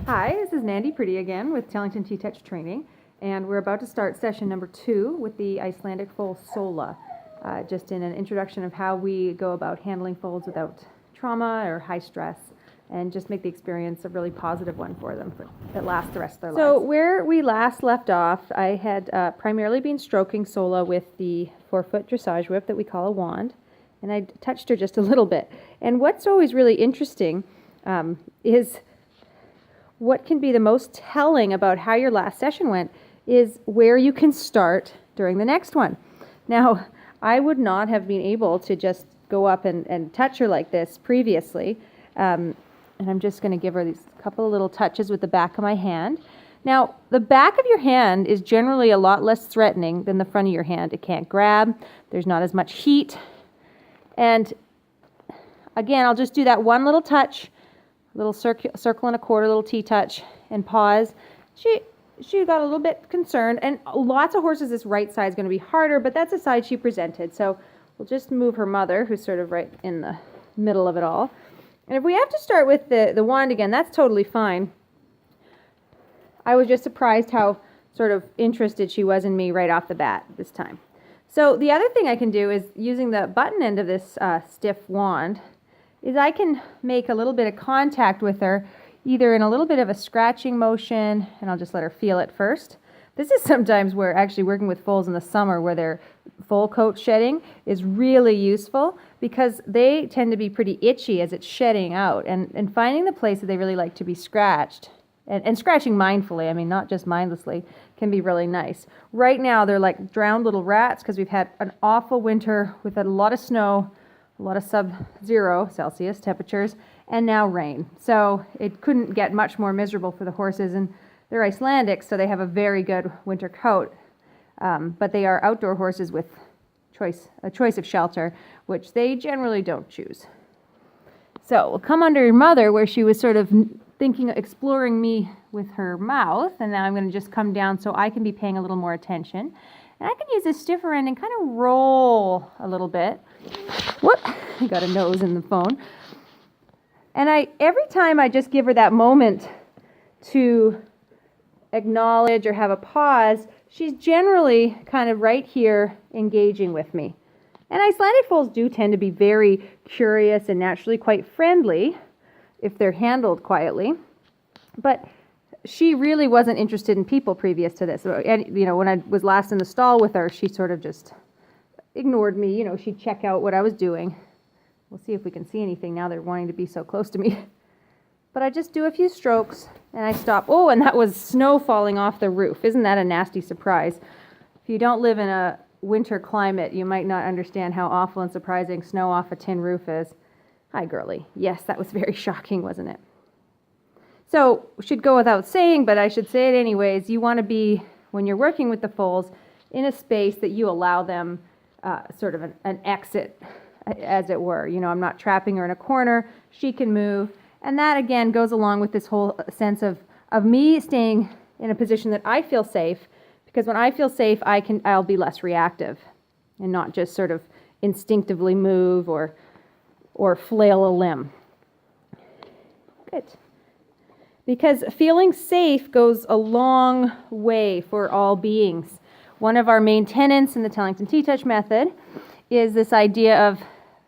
Hi, this is Nandy Pretty again with Tellington TTouch Training, and we're about to start session number 2 with the Icelandic foal Sola, just in an introduction of how we go about handling foals without trauma or high stress, and just make the experience a really positive one for them that lasts the rest of their lives. So where we last left off, I had primarily been stroking Sola with the 4-foot dressage whip that we call a wand, and I touched her just a little bit. And what's always really interesting is what can be the most telling about how your last session went is where you can start during the next one. Now, I would not have been able to just go up and touch her like this previously. And I'm just going to give her these couple of little touches with the back of my hand. Now, the back of your hand is generally a lot less threatening than the front of your hand. It can't grab. There's not as much heat. And again, I'll just do that one little touch. Little circle and a quarter, little T-touch, and pause. She got a little bit concerned, and lots of horses this right side is going to be harder, but that's the side she presented. So we'll just move her mother, who's sort of right in the middle of it all. And if we have to start with the wand again, that's totally fine. I was just surprised how sort of interested she was in me right off the bat this time. So the other thing I can do is using the button end of this stiff wand is I can make a little bit of contact with her, either in a little bit of a scratching motion, and I'll just let her feel it first. This is sometimes where actually working with foals in the summer where their foal coat shedding is really useful because they tend to be pretty itchy as it's shedding out, and finding the place that they really like to be scratched, and scratching mindfully, I mean not just mindlessly, can be really nice. Right now they're like drowned little rats because we've had an awful winter with a lot of snow, a lot of sub-zero Celsius temperatures, and now rain. So it couldn't get much more miserable for the horses, and they're Icelandic, so they have a very good winter coat. But they are outdoor horses with a choice of shelter, which they generally don't choose. So we'll come under your mother, where she was sort of exploring me with her mouth, and now I'm going to just come down so I can be paying a little more attention. And I can use this stiffer end and kind of roll a little bit. Whoop, I got a nose in the phone. And every time I just give her that moment to acknowledge or have a pause, she's generally kind of right here engaging with me. And Icelandic foals do tend to be very curious and naturally quite friendly if they're handled quietly. But she really wasn't interested in people previous to this. And, when I was last in the stall with her, she sort of just ignored me. She'd check out what I was doing. We'll see if we can see anything now they're wanting to be so close to me. But I just do a few strokes, and I stop. Oh, and that was snow falling off the roof. Isn't that a nasty surprise? If you don't live in a winter climate, you might not understand how awful and surprising snow off a tin roof is. Hi, girlie. Yes, that was very shocking, wasn't it? So, should go without saying, but I should say it anyways, you want to be, when you're working with the foals, in a space that you allow them sort of an exit, as it were. I'm not trapping her in a corner. She can move. And that, again, goes along with this whole sense of me staying in a position that I feel safe, because when I feel safe, I'll be less reactive and not just sort of instinctively move or flail a limb. Good. Because feeling safe goes a long way for all beings. One of our main tenets in the Tellington TTouch method is this idea of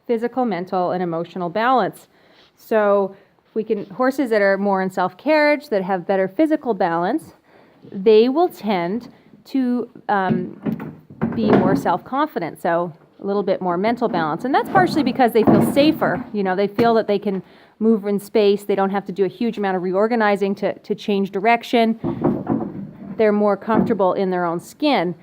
physical, mental, and emotional balance. So horses that are more in self-carriage, that have better physical balance, they will tend to be more self-confident, so a little bit more mental balance. And that's partially because they feel safer. They feel that they can move in space. They don't have to do a huge amount of reorganizing to change direction. They're more comfortable in their own skin.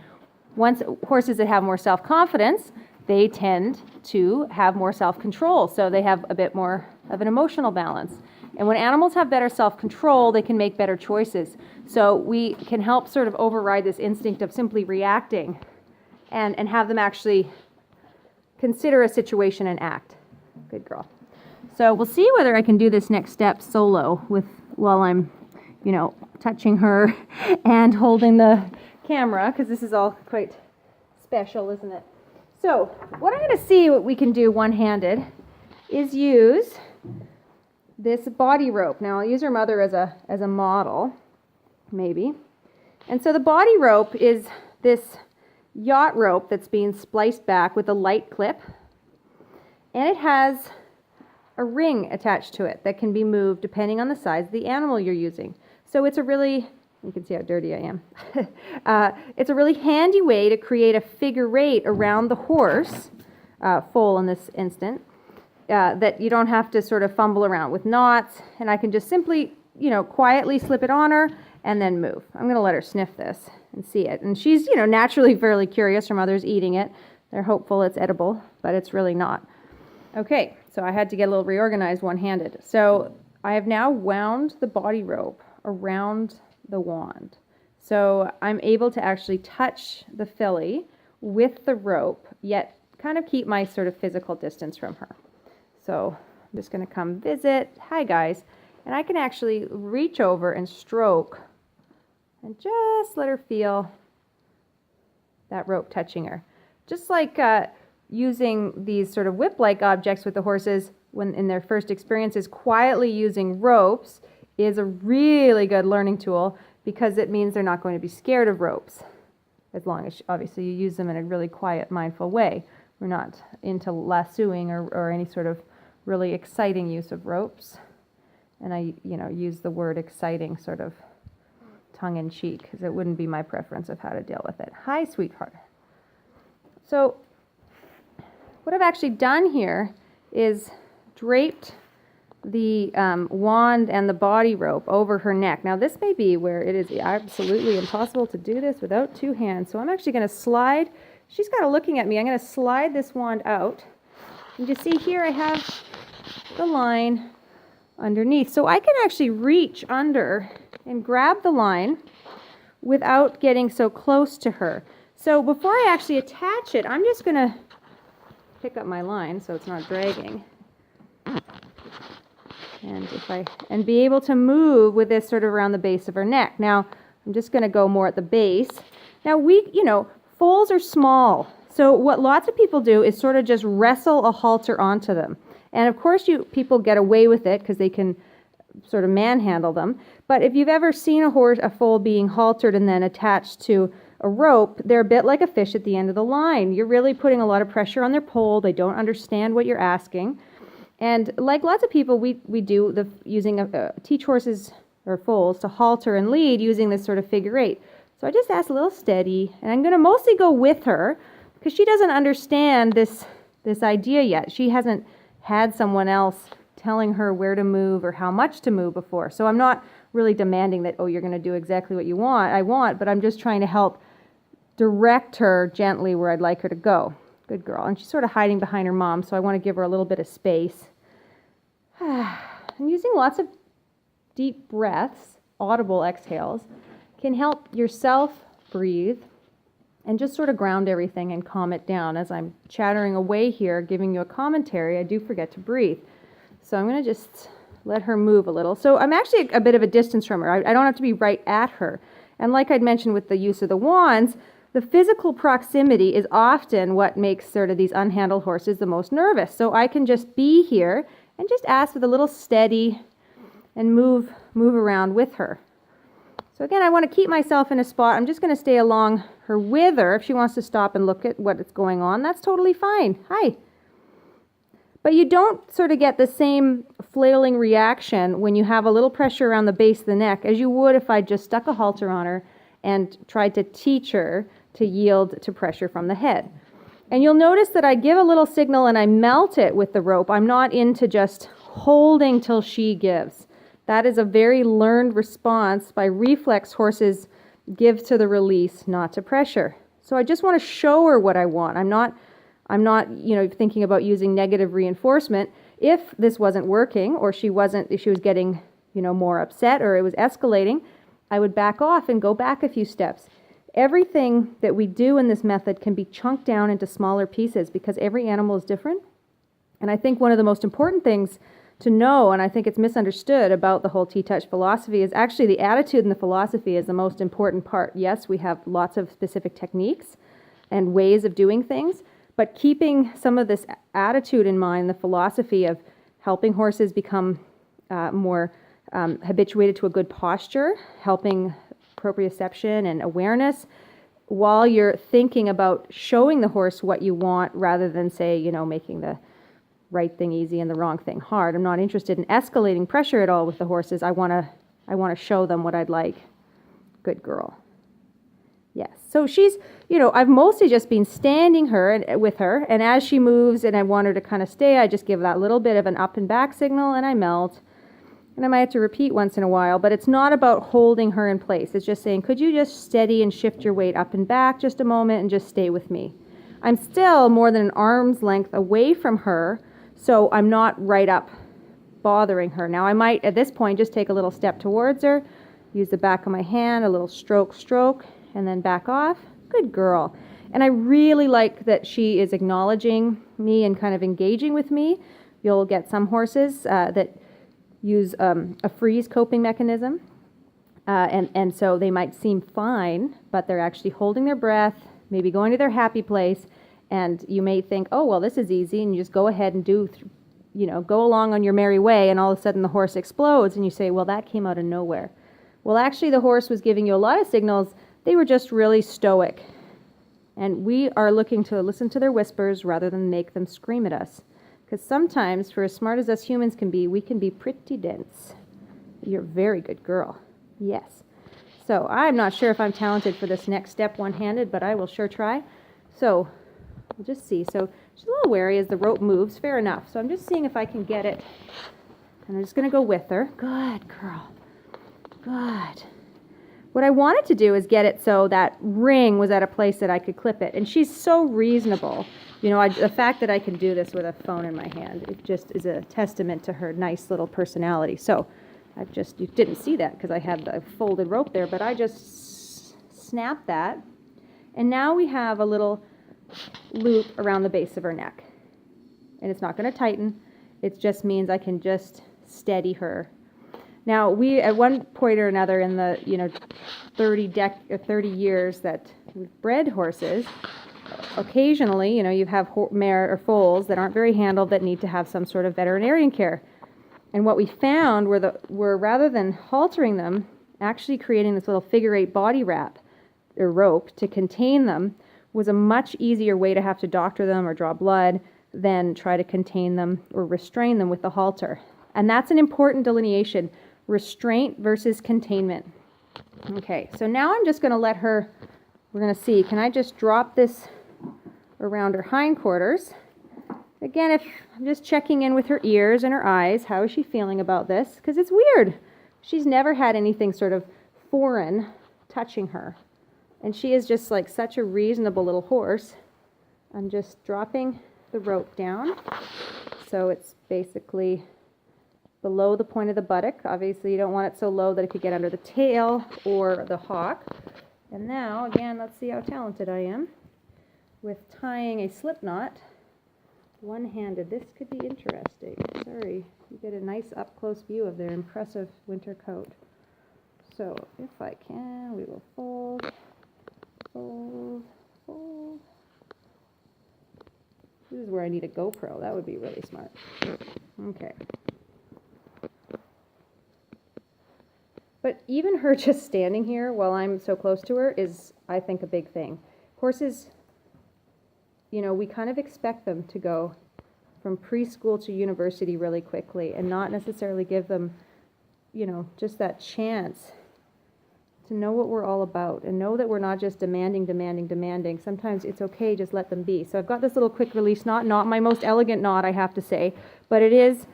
Once horses that have more self-confidence, they tend to have more self-control, so they have a bit more of an emotional balance. And when animals have better self-control, they can make better choices. So we can help sort of override this instinct of simply reacting and have them actually consider a situation and act. Good girl. So we'll see whether I can do this next step solo while I'm, touching her and holding the camera, because this is all quite special, isn't it? So what I'm going to see what we can do one-handed is use this body rope. Now I'll use her mother as a model, maybe. And so the body rope is this yacht rope that's being spliced back with a light clip, and it has a ring attached to it that can be moved depending on the size of the animal you're using. So it's a really, you can see how dirty I am. It's a really handy way to create a figure eight around the horse, foal in this instant, that you don't have to sort of fumble around with knots, and I can just simply, quietly slip it on her and then move. I'm going to let her sniff this and see it. And she's, naturally fairly curious. Her mother's eating it. They're hopeful it's edible, but it's really not. Okay, so I had to get a little reorganized one-handed. So I have now wound the body rope around the wand. So I'm able to actually touch the filly with the rope, yet kind of keep my sort of physical distance from her. So I'm just going to come visit. Hi, guys. And I can actually reach over and stroke and just let her feel that rope touching her. Just like using these sort of whip-like objects with the horses when in their first experiences, quietly using ropes is a really good learning tool because it means they're not going to be scared of ropes, as long as obviously you use them in a really quiet, mindful way. We're not into lassoing or any sort of really exciting use of ropes. And I, use the word exciting sort of tongue-in-cheek because it wouldn't be my preference of how to deal with it. Hi, sweetheart. So what I've actually done here is draped the wand and the body rope over her neck. Now this may be where it is absolutely impossible to do this without two hands. So I'm actually going to slide. She's kind of looking at me. I'm going to slide this wand out. And you see here I have the line underneath. So I can actually reach under and grab the line without getting so close to her. So before I actually attach it, I'm just going to pick up my line so it's not dragging. And be able to move with this sort of around the base of her neck. Now, I'm just going to go more at the base. Now, foals are small. So what lots of people do is sort of just wrestle a halter onto them. And of course, people get away with it because they can sort of manhandle them. But if you've ever seen a foal being haltered and then attached to a rope, they're a bit like a fish at the end of the line. You're really putting a lot of pressure on their pole. They don't understand what you're asking. And like lots of people, we do teach horses or foals to halter and lead using this sort of figure eight. So I just ask a little steady, and I'm going to mostly go with her because she doesn't understand this idea yet. She hasn't had someone else telling her where to move or how much to move before. So I'm not really demanding that, you're going to do exactly what I want, but I'm just trying to help direct her gently where I'd like her to go. Good girl. And she's sort of hiding behind her mom, so I want to give her a little bit of space. And using lots of deep breaths, audible exhales, can help yourself breathe and just sort of ground everything and calm it down. As I'm chattering away here, giving you a commentary, I do forget to breathe. So I'm going to just let her move a little. So I'm actually a bit of a distance from her. I don't have to be right at her. And like I'd mentioned with the use of the wands, the physical proximity is often what makes sort of these unhandled horses the most nervous. So I can just be here and just ask with a little steady and move around with her. So again, I want to keep myself in a spot. I'm just going to stay along her wither. If she wants to stop and look at what is going on, that's totally fine. Hi. But you don't sort of get the same flailing reaction when you have a little pressure around the base of the neck as you would if I just stuck a halter on her and tried to teach her to yield to pressure from the head. And you'll notice that I give a little signal and I melt it with the rope. I'm not into just holding till she gives. That is a very learned response by reflex. Horses give to the release, not to pressure. So I just want to show her what I want. I'm not thinking about using negative reinforcement. If this wasn't working or if she was getting, more upset or it was escalating, I would back off and go back a few steps. Everything that we do in this method can be chunked down into smaller pieces because every animal is different. And I think one of the most important things to know, and I think it's misunderstood about the whole TTouch philosophy, is actually the attitude and the philosophy is the most important part. Yes, we have lots of specific techniques and ways of doing things, but keeping some of this attitude in mind, the philosophy of helping horses become more habituated to a good posture, helping proprioception and awareness, while you're thinking about showing the horse what you want rather than, say, making the right thing easy and the wrong thing hard. I'm not interested in escalating pressure at all with the horses. I want to show them what I'd like. Good girl. Yes. So she's, I've mostly just been standing with her, and as she moves and I want her to kind of stay, I just give that little bit of an up and back signal and I melt. And I might have to repeat once in a while, but it's not about holding her in place. It's just saying, could you just steady and shift your weight up and back just a moment and just stay with me? I'm still more than an arm's length away from her, so I'm not right up bothering her. Now I might, at this point, just take a little step towards her, use the back of my hand, a little stroke, and then back off. Good girl. And I really like that she is acknowledging me and kind of engaging with me. You'll get some horses that use a freeze coping mechanism, and so they might seem fine, but they're actually holding their breath, maybe going to their happy place, and you may think, oh, well, this is easy, and you just go ahead and go along on your merry way, and all of a sudden the horse explodes, and you say, well, that came out of nowhere. Well, actually, the horse was giving you a lot of signals. They were just really stoic, and we are looking to listen to their whispers rather than make them scream at us. Because sometimes, for as smart as us humans can be, we can be pretty dense. You're a very good girl. Yes. So I'm not sure if I'm talented for this next step one-handed, but I will sure try. So we'll just see. So she's a little wary as the rope moves. Fair enough. So I'm just seeing if I can get it. And I'm just going to go with her. Good girl. Good. What I wanted to do is get it so that ring was at a place that I could clip it. And she's so reasonable. The fact that I can do this with a phone in my hand, it just is a testament to her nice little personality. So you didn't see that because I had the folded rope there, but I just snapped that. And now we have a little loop around the base of her neck. And it's not going to tighten. It just means I can just steady her. Now, we, at one point or another in the, 30 years that we've bred horses, occasionally, you have mare or foals that aren't very handled that need to have some sort of veterinarian care. And what we found were rather than haltering them, actually creating this little figure-8 body wrap or rope to contain them was a much easier way to have to doctor them or draw blood than try to contain them or restrain them with the halter. And that's an important delineation, restraint versus containment. Okay, so now I'm just going to let her, we're going to see, can I just drop this around her hindquarters? Again, if I'm just checking in with her ears and her eyes, how is she feeling about this? Because it's weird. She's never had anything sort of foreign touching her. And she is just like such a reasonable little horse. I'm just dropping the rope down. So it's basically below the point of the buttock. Obviously, you don't want it so low that it could get under the tail or the hock. And now, again, let's see how talented I am with tying a slip knot one-handed. This could be interesting. Sorry, you get a nice up-close view of their impressive winter coat. So if I can, we will fold, fold, fold. This is where I need a GoPro. That would be really smart. Okay. But even her just standing here while I'm so close to her is, I think, a big thing. Horses, we kind of expect them to go from preschool to university really quickly and not necessarily give them, just that chance to know what we're all about and know that we're not just demanding. Sometimes it's okay, just let them be. So I've got this little quick release knot, not my most elegant knot, I have to say, but it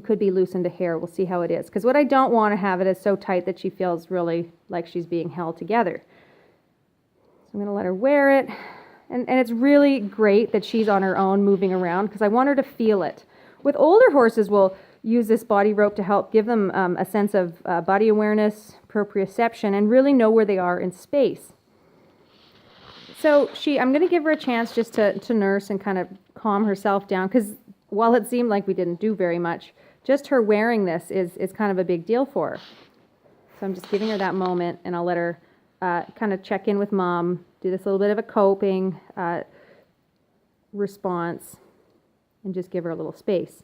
could be loosened a hair. We'll see how it is. Because what I don't want to have it is so tight that she feels really like she's being held together. So I'm going to let her wear it. And it's really great that she's on her own moving around because I want her to feel it. With older horses, we'll use this body rope to help give them a sense of body awareness, proprioception, and really know where they are in space. So I'm going to give her a chance just to nurse and kind of calm herself down because while it seemed like we didn't do very much, just her wearing this is kind of a big deal for her. So I'm just giving her that moment, and I'll let her kind of check in with mom, do this little bit of a coping response, and just give her a little space.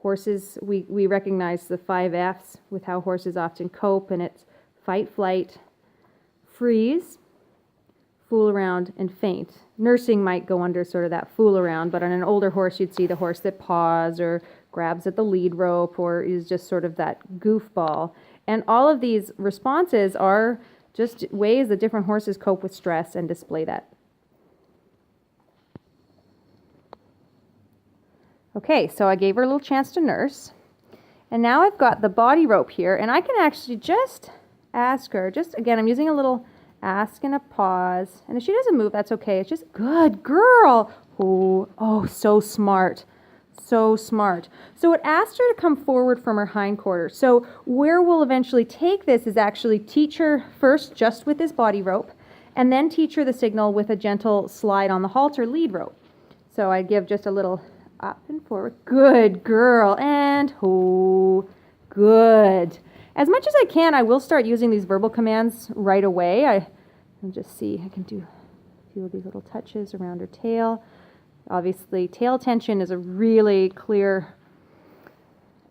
Horses, we recognize the 5 F's with how horses often cope, and it's fight, flight, freeze, fool around, and faint. Nursing might go under sort of that fool around, but on an older horse, you'd see the horse that paws or grabs at the lead rope or is just sort of that goofball. And all of these responses are just ways that different horses cope with stress and display that. Okay, so I gave her a little chance to nurse. And now I've got the body rope here, and I can actually just ask her, again, I'm using a little ask and a pause. And if she doesn't move, that's okay. It's just, good girl. Oh, so smart. So smart. So it asked her to come forward from her hindquarters. So where we'll eventually take this is actually teach her first just with this body rope, and then teach her the signal with a gentle slide on the halter lead rope. So I give just a little up and forward. Good girl. And good. As much as I can, I will start using these verbal commands right away. I'll just see, I can do a few of these little touches around her tail. Obviously, tail tension is a really clear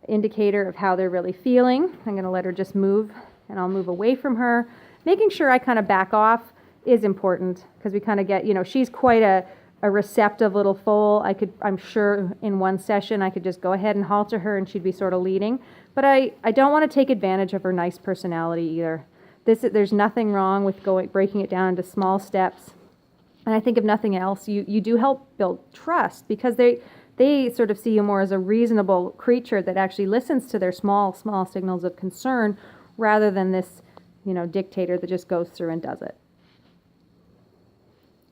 indicator of how they're really feeling. I'm going to let her just move, and I'll move away from her. Making sure I kind of back off is important, because we kind of get, she's quite a receptive little foal. I'm sure in one session I could just go ahead and halter her and she'd be sort of leading. But I don't want to take advantage of her nice personality either. There's nothing wrong with breaking it down into small steps. And I think if nothing else, you do help build trust, because they sort of see you more as a reasonable creature that actually listens to their small signals of concern, rather than this, dictator that just goes through and does it.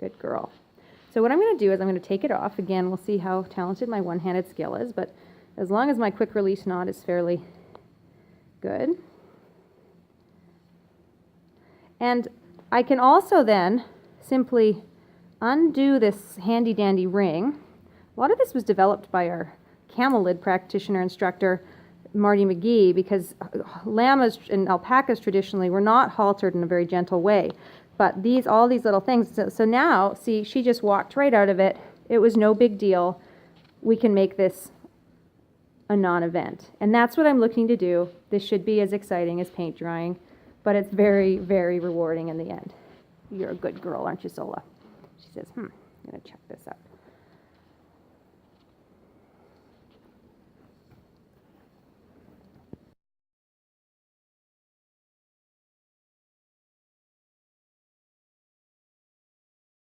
Good girl. So what I'm going to do is I'm going to take it off. Again, we'll see how talented my one-handed skill is, but as long as my quick release knot is fairly good. And I can also then simply undo this handy-dandy ring. A lot of this was developed by our camel lid practitioner instructor, Marty McGee, because llamas and alpacas traditionally were not haltered in a very gentle way. But all these little things, so now, see, she just walked right out of it. It was no big deal. We can make this a non-event. And that's what I'm looking to do. This should be as exciting as paint drying, but it's very, very rewarding in the end. You're a good girl, aren't you, Sola? She says, I'm going to check this out.